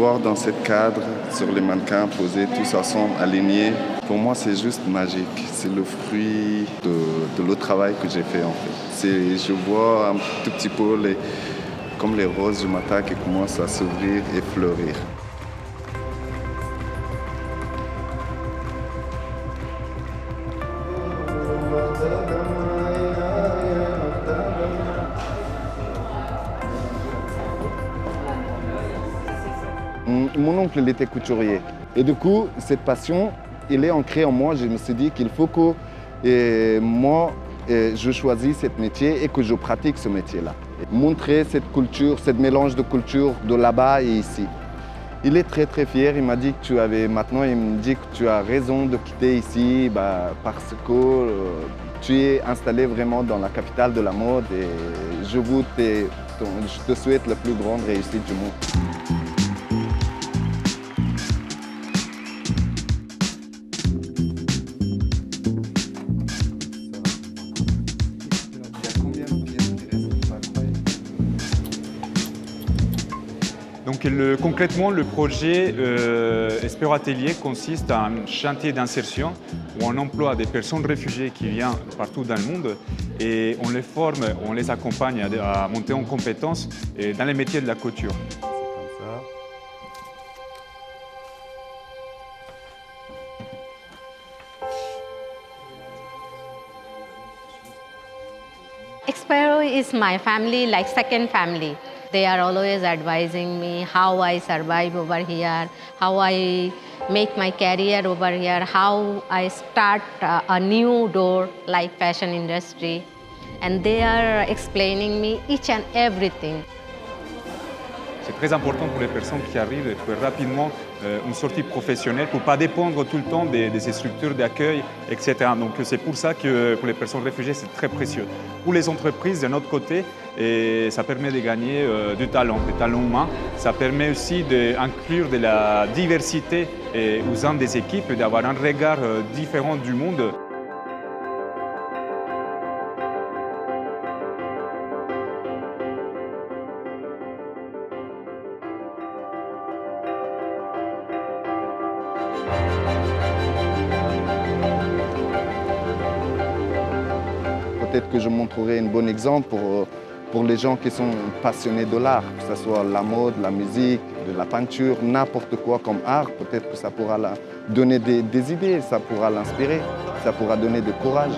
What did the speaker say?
voir dans ce cadre, sur les mannequins posés tous ensemble, alignés, pour moi c'est juste magique. C'est le fruit de le travail que j'ai fait en fait. Je vois un tout petit peu comme les roses du matin qui commencent à s'ouvrir et fleurir. Mon oncle, il était couturier. Et du coup, cette passion, elle est ancrée en moi. Je me suis dit qu'il faut que moi, je choisisse ce métier et que je pratique ce métier-là. Montrer cette culture, ce mélange de culture de là-bas et ici. Il est très très fier. Il m'a dit que maintenant, il me dit que tu as raison de quitter ici parce que tu es installé vraiment dans la capitale de la mode et je te souhaite la plus grande réussite du monde. Donc concrètement, le projet Espero Atelier consiste à un chantier d'insertion où on emploie des personnes réfugiées qui viennent partout dans le monde et on les forme, on les accompagne à monter en compétences dans les métiers de la couture. Espero is my family, like second family. They are always advising me how I survive over here, how I make my career over here, how I start a new door like fashion industry. And they are explaining me each and everything. C'est très important pour les personnes qui arrivent de trouver rapidement une sortie professionnelle pour ne pas dépendre tout le temps de ces structures d'accueil, etc. Donc c'est pour ça que pour les personnes réfugiées, c'est très précieux. Pour les entreprises, d'un autre côté, ça permet de gagner du talent humain. Ça permet aussi d'inclure de la diversité au sein des équipes et d'avoir un regard différent du monde. Peut-être que je montrerai un bon exemple pour les gens qui sont passionnés de l'art, que ce soit la mode, la musique, de la peinture, n'importe quoi comme art. Peut-être que ça pourra donner des idées, ça pourra l'inspirer, ça pourra donner du courage.